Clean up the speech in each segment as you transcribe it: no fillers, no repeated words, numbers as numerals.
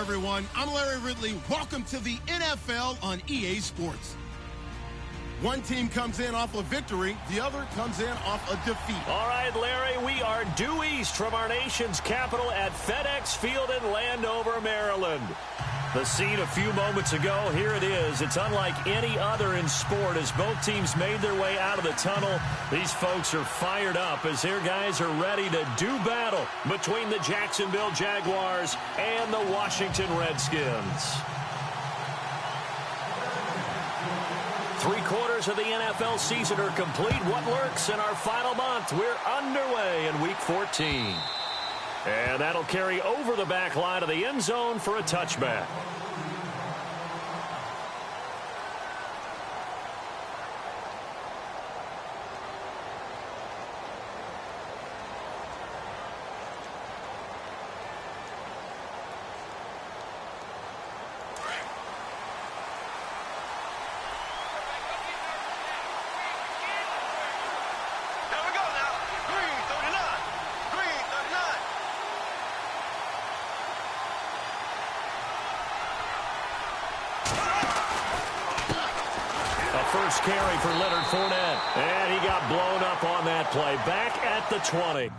everyone. I'm Larry Ridley. Welcome to the NFL on EA Sports. One team comes in off a victory, the other comes in off a defeat. All right, Larry, we are due east from our nation's capital at FedEx Field in Landover, Maryland. The scene a few moments ago, here it is. It's unlike any other in sport as both teams made their way out of the tunnel. These folks are fired up as their guys are ready to do battle between the Jacksonville Jaguars and the Washington Redskins. 3/4 of the NFL season are complete. What lurks in our final month? We're underway in Week 14. And that'll carry over the back line of the end zone for a touchback. First carry for Leonard Fournette. And he got blown up on that play. Back at the 20.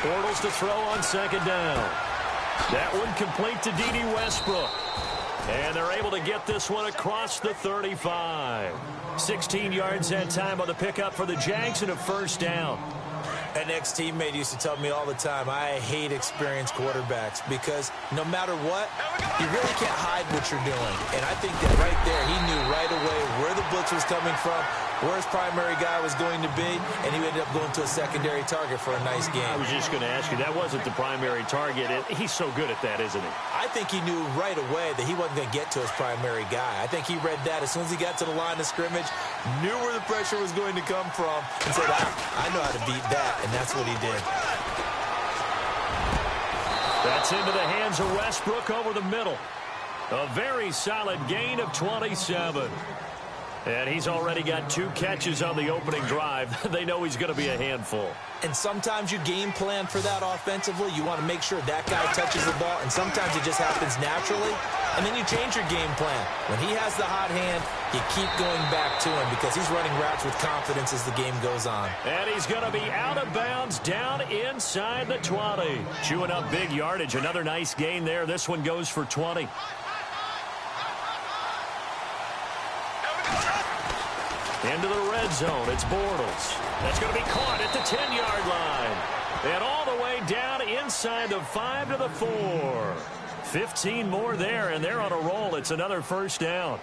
Bortles to throw on second down. That one complete to D.D. Westbrook. And they're able to get this one across the 35. 16 yards that time on the pickup for the Jags and a first down. An ex-teammate used to tell me all the time, I hate experienced quarterbacks because no matter what, you really can't hide what you're doing. And I think that right there, he knew right away where the blitz was coming from, where his primary guy was going to be, and he ended up going to a secondary target for a nice game. I was just going to ask you, that wasn't the primary target. He's so good at that, isn't he? I think he knew right away that he wasn't going to get to his primary guy. I think he read that as soon as he got to the line of scrimmage, knew where the pressure was going to come from, and said, I know how to beat that, and that's what he did. That's into the hands of Westbrook over the middle. A very solid gain of 27. And he's already got 2 catches on the opening drive. They know he's going to be a handful. And sometimes you game plan for that offensively. You want to make sure that guy touches the ball, and sometimes it just happens naturally. And then you change your game plan. When he has the hot hand, you keep going back to him because he's running routes with confidence as the game goes on. And he's going to be out of bounds down inside the 20. Chewing up big yardage. Another nice gain there. This one goes for 20. Into the red zone. It's Bortles. That's going to be caught at the 10-yard line. And all the way down inside the 5 to the 4. 15 more there, and they're on a roll. It's another first down.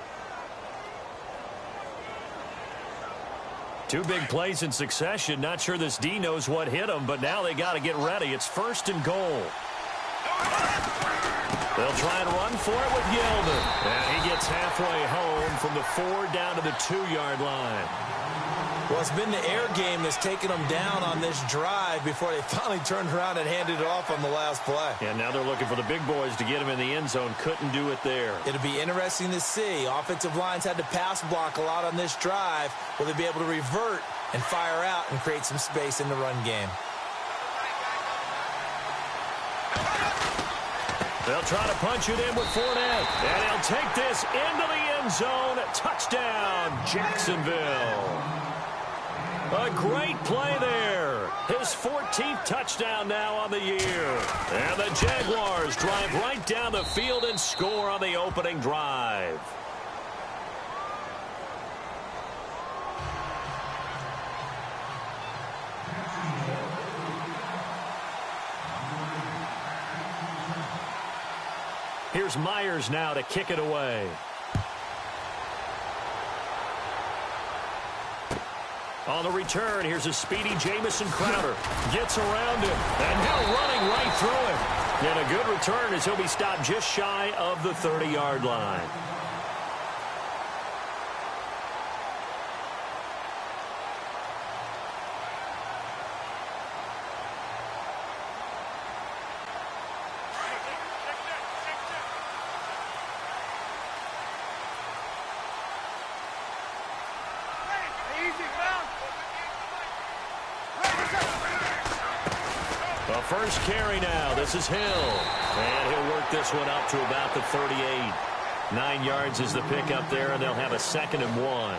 2 big plays in succession. Not sure this D knows what hit him, but now they got to get ready. It's 1st and goal. They'll try and run for it with Yeldon. And he gets halfway home from the 4 down to the 2-yard line. Well, it's been the air game that's taken them down on this drive before they finally turned around and handed it off on the last play. And now they're looking for the big boys to get him in the end zone. Couldn't do it there. It'll be interesting to see. Offensive lines had to pass block a lot on this drive. Will they be able to revert and fire out and create some space in the run game? They'll try to punch it in with Fournette. And he'll take this into the end zone. Touchdown, Jacksonville. A great play there. His 14th touchdown now on the year. And the Jaguars drive right down the field and score on the opening drive. Here's Myers now to kick it away. On the return, here's a speedy Jamison Crowder. Gets around him, and now running right through him. And a good return as he'll be stopped just shy of the 30-yard line. The first carry now. This is Hill. And he'll work this one up to about the 38. 9 yards is the pickup there, and they'll have a 2nd and 1.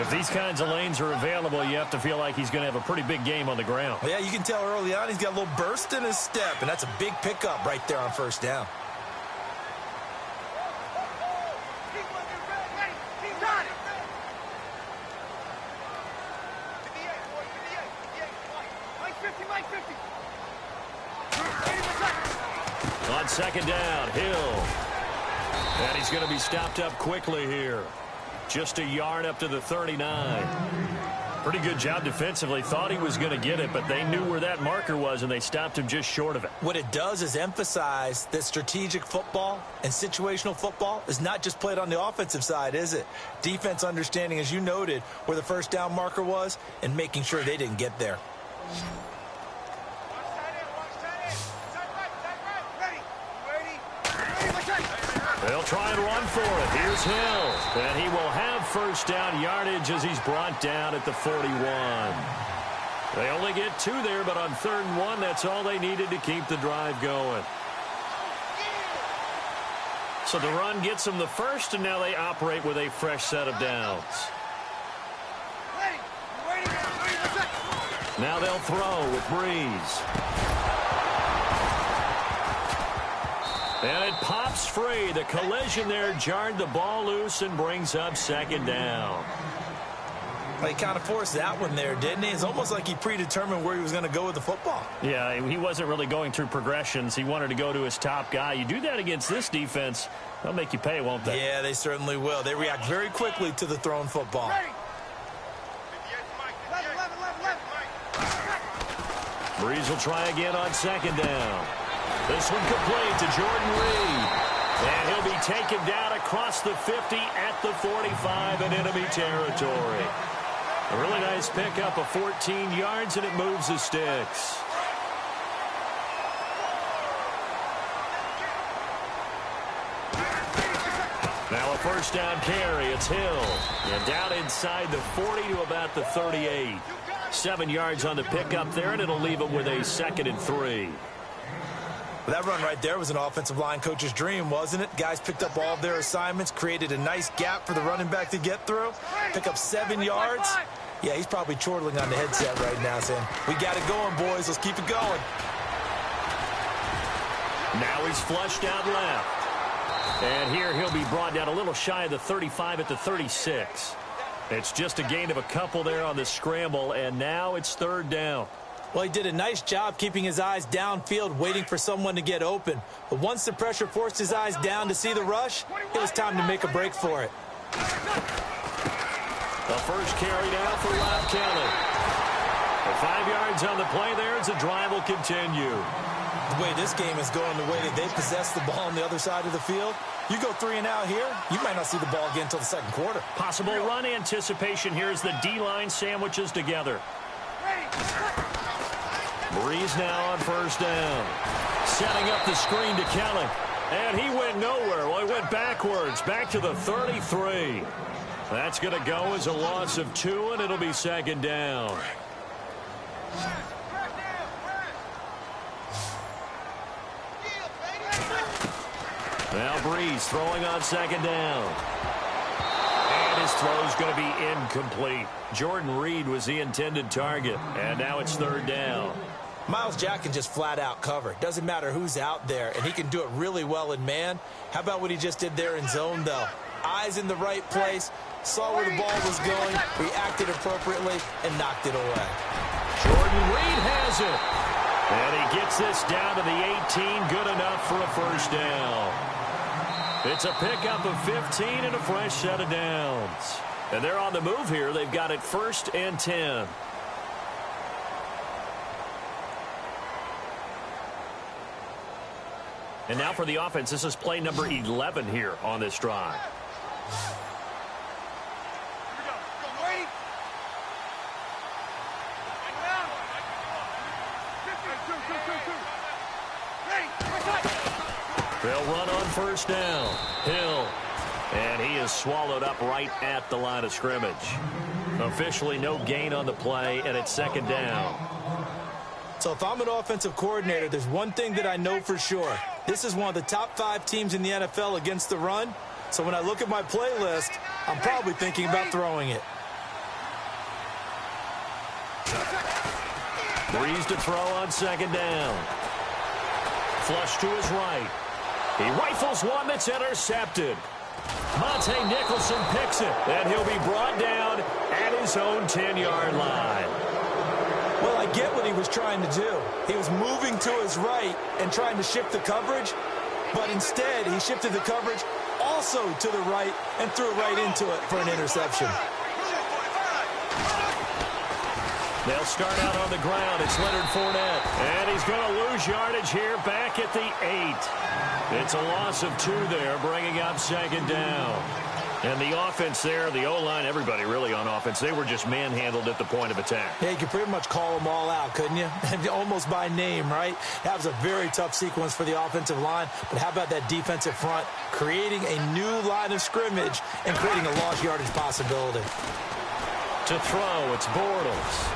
If these kinds of lanes are available, you have to feel like he's going to have a pretty big game on the ground. Yeah, you can tell early on he's got a little burst in his step, and that's a big pickup right there on first down. On 2nd down, Hill. And he's going to be stopped up quickly here. Just a yard up to the 39. Pretty good job defensively. Thought he was going to get it, but they knew where that marker was, and they stopped him just short of it. What it does is emphasize that strategic football and situational football is not just played on the offensive side, is it? Defense understanding, as you noted, where the first down marker was and making sure they didn't get there. They'll try and run for it. Here's Hill. And he will have first down yardage as he's brought down at the 41. They only get 2 there, but on 3rd and 1, that's all they needed to keep the drive going. So the run gets them the first, and now they operate with a fresh set of downs. Now they'll throw with Breeze. And it pops free. The collision there jarred the ball loose and brings up 2nd down. Well, he kind of forced that one there, didn't he? It's almost like he predetermined where he was going to go with the football. Yeah, he wasn't really going through progressions. He wanted to go to his top guy. You do that against this defense, they'll make you pay, won't they? Yeah, they certainly will. They react very quickly to the thrown football. Breeze will try again on 2nd down. This one complete to Jordan Reed. And he'll be taken down across the 50 at the 45 in enemy territory. A really nice pickup of 14 yards, and it moves the sticks. Now a first down carry. It's Hill. And down inside the 40 to about the 38. 7 yards on the pickup there, and it'll leave him with a 2nd and 3. That run right there was an offensive line coach's dream, wasn't it? Guys picked up all of their assignments, created a nice gap for the running back to get through, pick up 7 yards. Yeah, he's probably chortling on the headset right now saying, we got it going, boys. Let's keep it going. Now he's flushed out left. And here he'll be brought down a little shy of the 35 at the 36. It's just a gain of a couple there on the scramble, and now it's 3rd down. Well, he did a nice job keeping his eyes downfield, waiting for someone to get open. But once the pressure forced his eyes down to see the rush, it was time to make a break for it. The first carry now for Rob Kelly. The 5 yards on the play there as the drive will continue. The way this game is going, the way that they possess the ball on the other side of the field, you go 3 and out here, you might not see the ball again until the 2nd quarter. Possible run anticipation here as the D-line sandwiches together. Breeze now on first down. Setting up the screen to Kelly. And he went nowhere. Well, he went backwards, back to the 33. That's going to go as a loss of 2, and it'll be 2nd down. Now Breeze throwing on second down. And his throw's going to be incomplete. Jordan Reed was the intended target. And now it's third down. Myles Jack can just flat out cover. Doesn't matter who's out there, and he can do it really well in man. How about what he just did there in zone, though? Eyes in the right place, saw where the ball was going, reacted appropriately, and knocked it away. Jordan Reed has it. And he gets this down to the 18, good enough for a first down. It's a pickup of 15 and a fresh set of downs. And they're on the move here. They've got it 1st and 10. And now for the offense, this is play number 11 here on this drive. They'll run on first down. Hill. And he is swallowed up right at the line of scrimmage. Officially no gain on the play, and it's second down. So if I'm an offensive coordinator, there's one thing that I know for sure. This is one of the top 5 teams in the NFL against the run. So when I look at my playlist, I'm probably thinking about throwing it. Breeze to throw on second down. Flush to his right. He rifles one that's intercepted. Monte Nicholson picks it, and he'll be brought down at his own 10-yard line. Well, I get what he was trying to do. He was moving to his right and trying to shift the coverage, but instead he shifted the coverage also to the right and threw it right into it for an interception. They'll start out on the ground. It's Leonard Fournette, and he's going to lose yardage here back at the 8. It's a loss of 2 there, bringing up second down. And the offense there, the O-line, everybody really on offense, they were just manhandled at the point of attack. Yeah, you could pretty much call them all out, couldn't you? Almost by name, right? That was a very tough sequence for the offensive line. But how about that defensive front creating a new line of scrimmage and creating a lost yardage possibility? To throw, it's Bortles.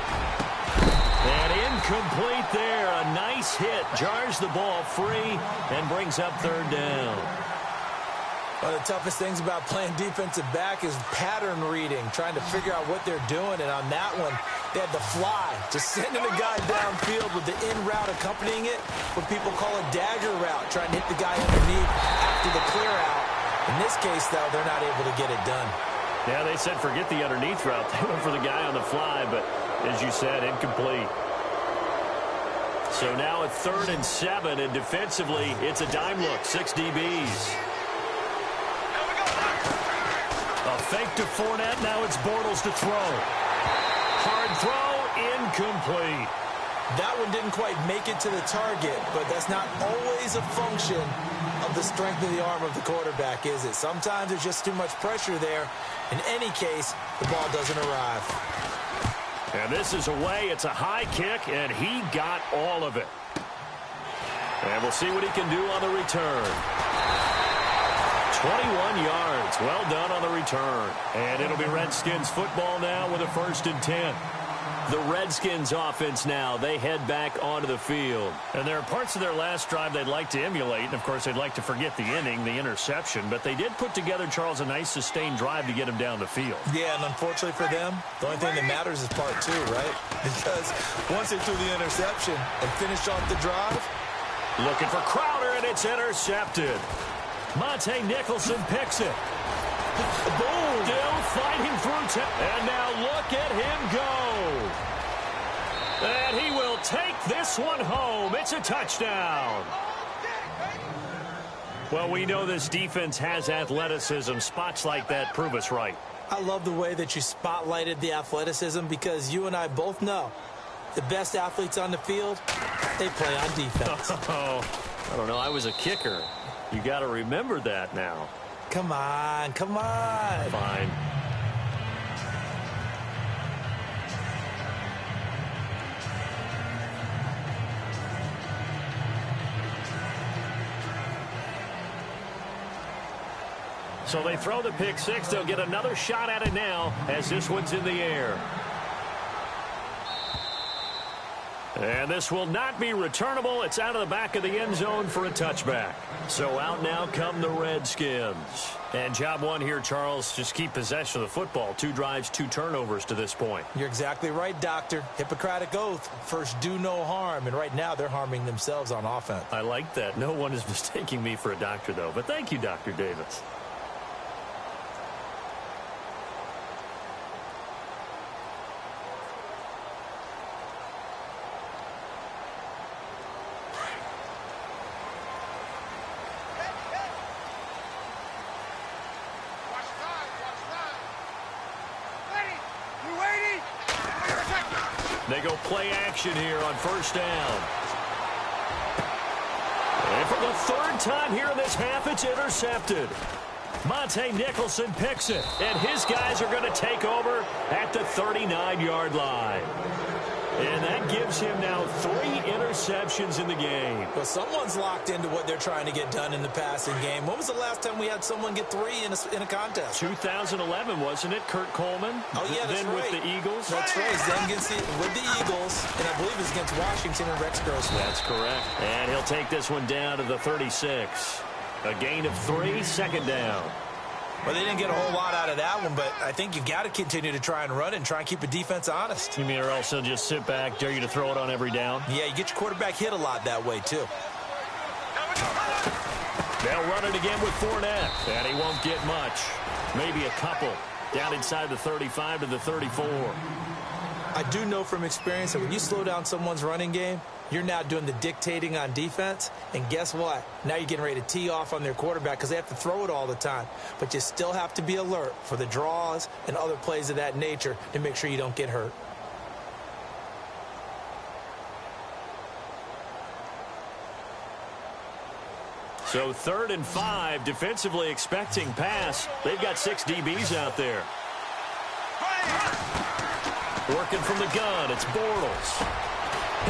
And incomplete there. A nice hit. Jars the ball free and brings up third down. One of the toughest things about playing defensive back is pattern reading, trying to figure out what they're doing. And on that one, they had the fly, just sending a guy downfield with the in route accompanying it, what people call a dagger route, trying to hit the guy underneath after the clear out. In this case, though, they're not able to get it done. Yeah, they said forget the underneath route. They went for the guy on the fly, but as you said, incomplete. So now at 3rd and 7, and defensively, it's a dime look, 6 DBs. A fake to Fournette. Now it's Bortles to throw. Hard throw, incomplete. That one didn't quite make it to the target, but that's not always a function of the strength of the arm of the quarterback, is it? Sometimes there's just too much pressure there. In any case, the ball doesn't arrive. And this is away. It's a high kick, and he got all of it. And we'll see what he can do on the return. 21 yards. Well done on the return. And it'll be Redskins football now with a 1st and 10. The Redskins offense now, they head back onto the field. And there are parts of their last drive they'd like to emulate. And, of course, they'd like to forget the inning, the interception. But they did put together, Charles, a nice sustained drive to get him down the field. Yeah, and unfortunately for them, the only thing that matters is part 2, right? Because once they threw the interception and finished off the drive. Looking for Crowder, and it's intercepted. Monte Nicholson picks it. Boom! Still fighting through. And now look at him go. And he will take this one home. It's a touchdown. Well, we know this defense has athleticism. Spots like that prove us right. I love the way that you spotlighted the athleticism because you and I both know the best athletes on the field, they play on defense. Oh, I don't know. I was a kicker. You got to remember that now. Come on, come on. Fine. So they throw the pick six. They'll get another shot at it now as this one's in the air. And this will not be returnable. It's out of the back of the end zone for a touchback. So out now come the Redskins. And job one here, Charles, just keep possession of the football. 2 drives, 2 turnovers to this point. You're exactly right, Doctor. Hippocratic oath. First, do no harm. And right now, they're harming themselves on offense. I like that. No one is mistaking me for a doctor, though. But thank you, Dr. Davis. They go play action here on first down. And for the 3rd time here in this half, it's intercepted. Monte Nicholson picks it, and his guys are going to take over at the 39-yard line. And that gives him now 3 interceptions in the game. Well, someone's locked into what they're trying to get done in the passing game. When was the last time we had someone get 3 in a contest? 2011, wasn't it? Kurt Coleman? Oh, yeah, that's then right. with the Eagles? That's right. Then with the Eagles, and I believe it's against Washington and Rex Grossman. That's correct. And he'll take this one down to the 36. A gain of 3, 2nd down. Well, they didn't get a whole lot out of that one, but I think you've got to continue to try and run and try and keep the defense honest. You mean or else they'll just sit back, dare you to throw it on every down? Yeah, you get your quarterback hit a lot that way, too. They'll run it again with Fournette, and he won't get much. Maybe a couple. Down inside the 35 to the 34. I do know from experience that when you slow down someone's running game, you're now doing the dictating on defense. And guess what? Now you're getting ready to tee off on their quarterback because they have to throw it all the time. But you still have to be alert for the draws and other plays of that nature to make sure you don't get hurt. So 3rd and 5, defensively expecting pass. They've got 6 DBs out there. Working from the gun, it's Bortles.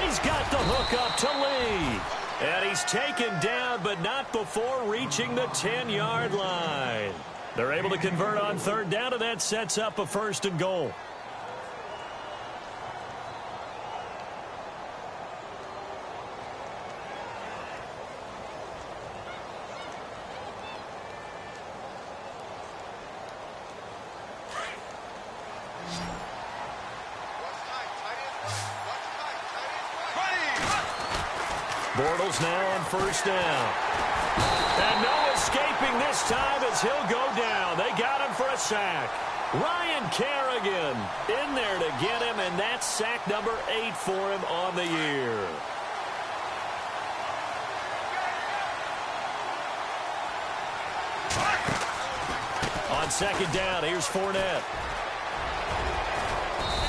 He's got the hook up to Lee. And he's taken down, but not before reaching the 10-yard line. They're able to convert on 3rd down, and that sets up a 1st and goal. Bortles now on 1st down. And no escaping this time as he'll go down. They got him for a sack. Ryan Kerrigan in there to get him, and that's sack number 8 for him on the year. On 2nd down, here's Fournette.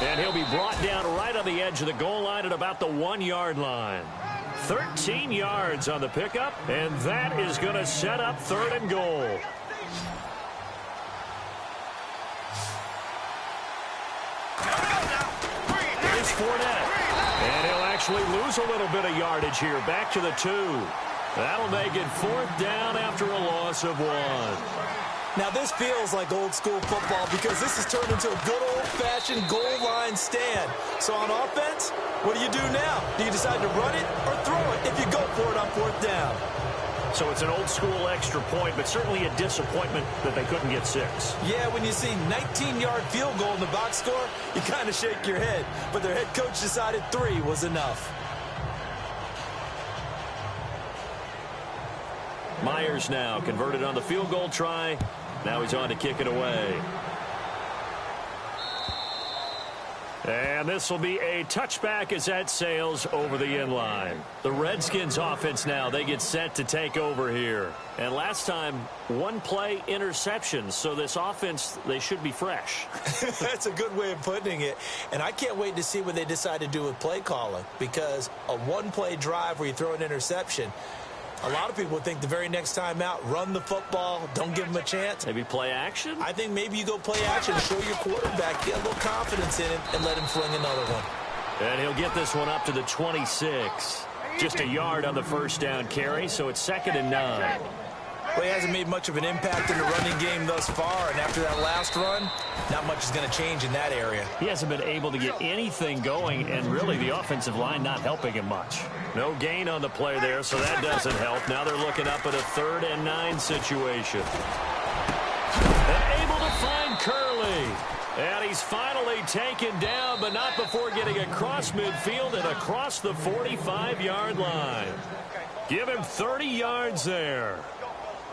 And he'll be brought down right on the edge of the goal line at about the 1-yard line. 13 yards on the pickup, and that is going to set up 3rd and goal. Here's Fournette. And he'll actually lose a little bit of yardage here. Back to the 2. That'll make it 4th down after a loss of 1. Now, this feels like old-school football because this has turned into a good old-fashioned goal line stand. So on offense, what do you do now? Do you decide to run it or throw it if you go for it on 4th down? So it's an old-school extra point, but certainly a disappointment that they couldn't get 6. Yeah, when you see 19-yard field goal in the box score, you kind of shake your head. But their head coach decided 3 was enough. Myers now converted on the field goal try. Now he's on to kick it away. And this will be a touchback as that sails over the end line. The Redskins offense now, they get set to take over here. And last time, 1 play interception. So this offense, they should be fresh. That's a good way of putting it. And I can't wait to see what they decide to do with play calling. Because a 1-play drive where you throw an interception, a lot of people would think the very next time out, run the football, don't give them a chance. Maybe play action? I think maybe you go play action, show your quarterback, get a little confidence in it, and let him fling another one. And he'll get this one up to the 26. Just a yard on the 1st down carry, so it's 2nd and 9. Well, he hasn't made much of an impact in the running game thus far, and after that last run, not much is going to change in that area. He hasn't been able to get anything going, and really the offensive line not helping him much. No gain on the play there, so that doesn't help. Now they're looking up at a 3rd and 9 situation. And able to find Curley. And he's finally taken down, but not before getting across midfield and across the 45-yard line. Give him 30 yards there.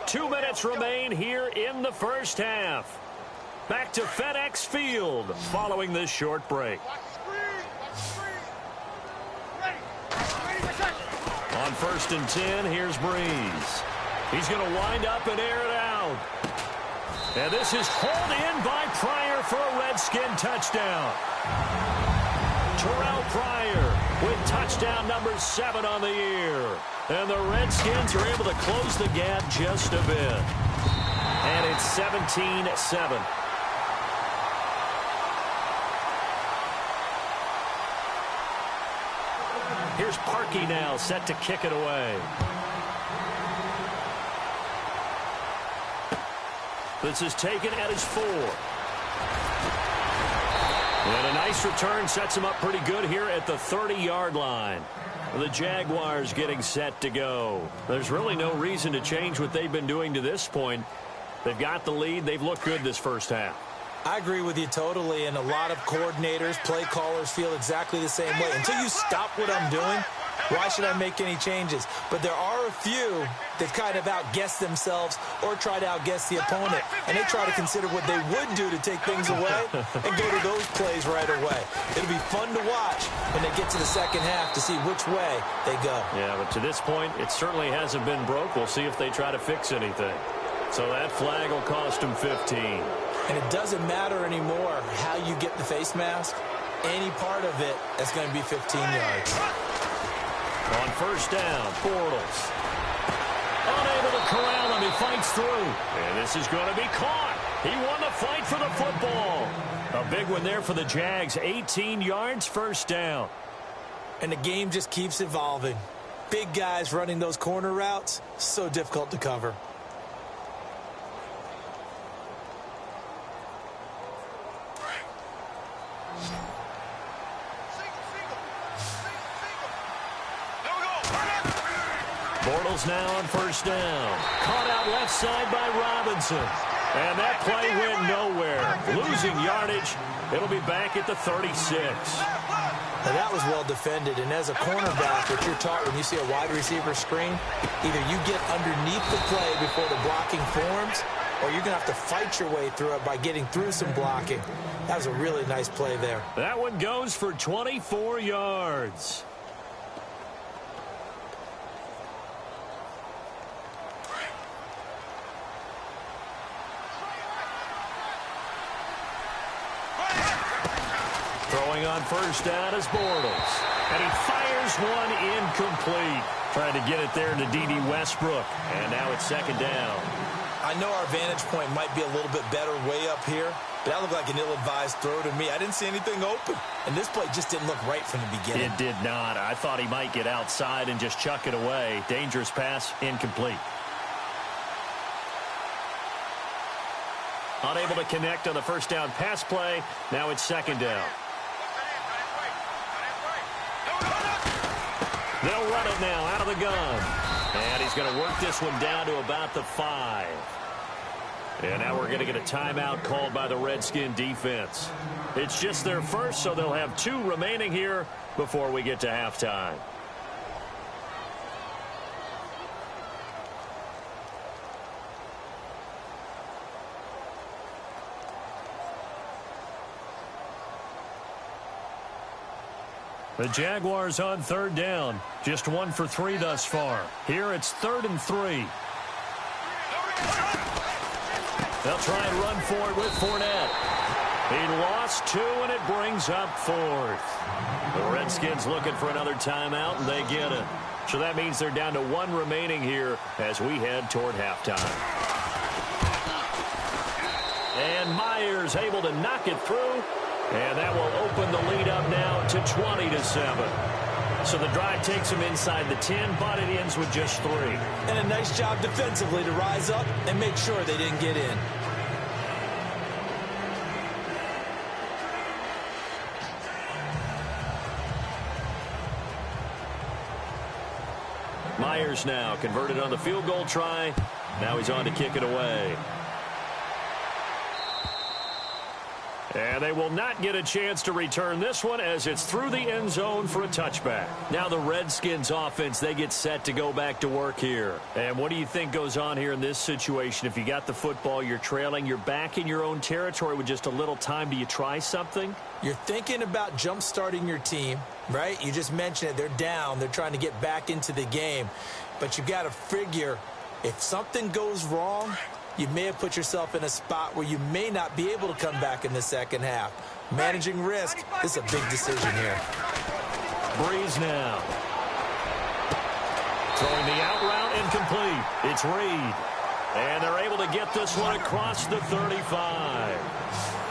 2 minutes remain here in the first half. Back to FedEx Field following this short break. On 1st and 10, here's Breeze. He's going to wind up and air it out. And this is hauled in by Pryor for a Redskin touchdown. Terrell Pryor with touchdown number 7 on the year. And the Redskins are able to close the gap just a bit. And it's 17-7. Here's Parkey now, set to kick it away. This is taken at his 4. And a nice return sets him up pretty good here at the 30-yard line. The Jaguars getting set to go. There's really no reason to change what they've been doing to this point. They've got the lead. They've looked good this first half. I agree with you totally, and a lot of coordinators, play callers feel exactly the same way. Until you stop what I'm doing, why should I make any changes? But there are a few that kind of outguess themselves or try to outguess the opponent, and they try to consider what they would do to take things away and go to those plays right away. It'll be fun to watch when they get to the second half to see which way they go. Yeah, but to this point, it certainly hasn't been broke. We'll see if they try to fix anything. So that flag will cost them 15. And it doesn't matter anymore how you get the face mask. Any part of it is going to be 15 yards. On 1st down, Bortles. Unable to corral him. He fights through. And this is going to be caught. He won the fight for the football. A big one there for the Jags. 18 yards, 1st down. And the game just keeps evolving. Big guys running those corner routes, so difficult to cover. Bortles now on 1st down. Caught out left side by Robinson. And that play went nowhere. Losing yardage. It'll be back at the 36. Now that was well defended. And as a cornerback, what you're taught when you see a wide receiver screen, either you get underneath the play before the blocking forms, or you're going to have to fight your way through it by getting through some blocking. That was a really nice play there. That one goes for 24 yards. Throwing on 1st down is Bortles. And he fires one incomplete. Trying to get it there to D.D. Westbrook. And now it's 2nd down. I know our vantage point might be a little bit better way up here, but that looked like an ill-advised throw to me. I didn't see anything open. And this play just didn't look right from the beginning. It did not. I thought he might get outside and just chuck it away. Dangerous pass, incomplete. Unable to connect on the 1st down pass play. Now it's 2nd down. They'll run it now out of the gun. And he's going to work this one down to about the 5. And now we're going to get a timeout called by the Redskin defense. It's just their first, so they'll have 2 remaining here before we get to halftime. The Jaguars on 3rd down. Just 1 for 3 thus far. Here it's 3rd and 3. They'll try and run for it with Fournette. He lost 2, and it brings up 4th. The Redskins looking for another timeout, and they get it. So that means they're down to 1 remaining here as we head toward halftime. And Myers able to knock it through. And that will open the lead up now to 20-7. So the drive takes him inside the 10, but it ends with just 3. And a nice job defensively to rise up and make sure they didn't get in. Myers now converted on the field goal try. Now he's on to kick it away. And they will not get a chance to return this one as it's through the end zone for a touchback. Now the Redskins offense, they get set to go back to work here. And what do you think goes on here in this situation? If you got the football, you're trailing, you're back in your own territory with just a little time. Do you try something? You're thinking about jump-starting your team, right? You just mentioned it. They're down. They're trying to get back into the game. But you've got to figure if something goes wrong, you may have put yourself in a spot where you may not be able to come back in the second half. Managing risk is a big decision here. Breeze now. Throwing the out route incomplete. It's Reed. And they're able to get this one across the 35.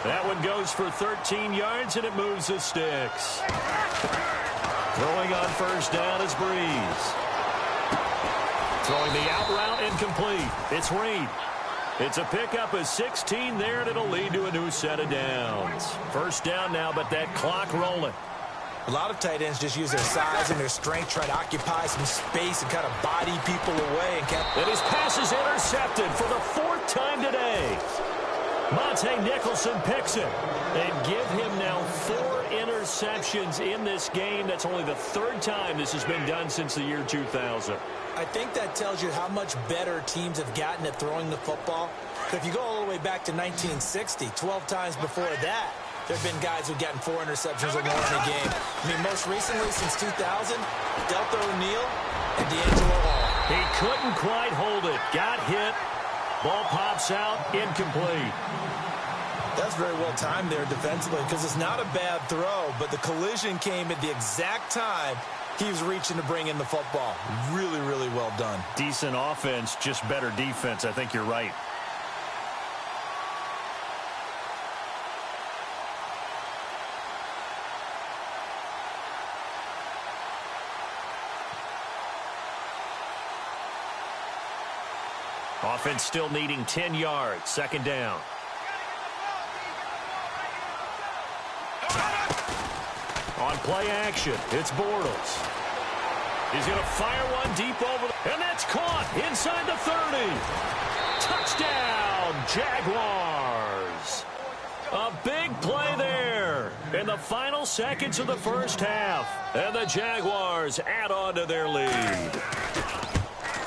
That one goes for 13 yards, and it moves the sticks. Throwing on first down is Breeze. Throwing the out route incomplete. It's Reed. It's a pickup of 16 there, and it'll lead to a new set of downs. First down now, but that clock rolling. A lot of tight ends just use their size and their strength, try to occupy some space and kind of body people away. And his pass is intercepted for the 4th time today. Monte Nicholson picks it. And give him now 4 interceptions in this game. That's only the 3rd time this has been done since the year 2000. I think that tells you how much better teams have gotten at throwing the football. If you go all the way back to 1960, 12 times before that, there have been guys who've gotten 4 interceptions or more in a game. I mean, most recently since 2000, Delta O'Neal and D'Angelo Hall. He couldn't quite hold it. Got hit. Ball pops out. Incomplete. That's very well timed there defensively because it's not a bad throw, but the collision came at the exact time he was reaching to bring in the football. Really, really well done. Decent offense, just better defense. I think you're right. Offense still needing 10 yards. Second down. On play action, it's Bortles. He's going to fire one deep over, and that's caught inside the 30. Touchdown, Jaguars. A big play there in the final seconds of the first half. And the Jaguars add on to their lead.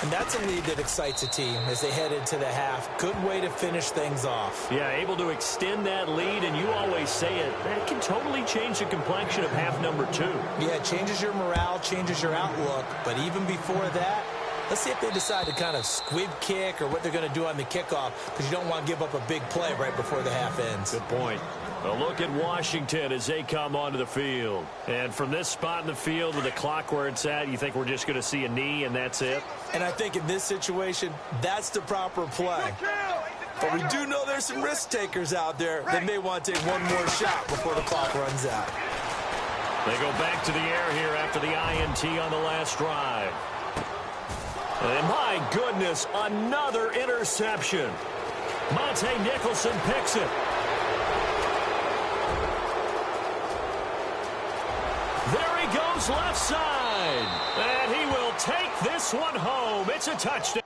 And that's a lead that excites a team as they head into the half. Good way to finish things off. Yeah, able to extend that lead, and you always say it, that can totally change the complexion of half number 2. Yeah, it changes your morale, changes your outlook. But even before that, let's see if they decide to kind of squib kick or what they're going to do on the kickoff, because you don't want to give up a big play right before the half ends. Good point. A look at Washington as they come onto the field. And from this spot in the field with the clock where it's at, you think we're just going to see a knee and that's it? And I think in this situation, that's the proper play. But we do know there's some risk takers out there that may want to take one more shot before the clock runs out. They go back to the air here after the INT on the last drive. And my goodness, another interception. Monte Nicholson picks it. There he goes left side. And he will take this one home. It's a touchdown.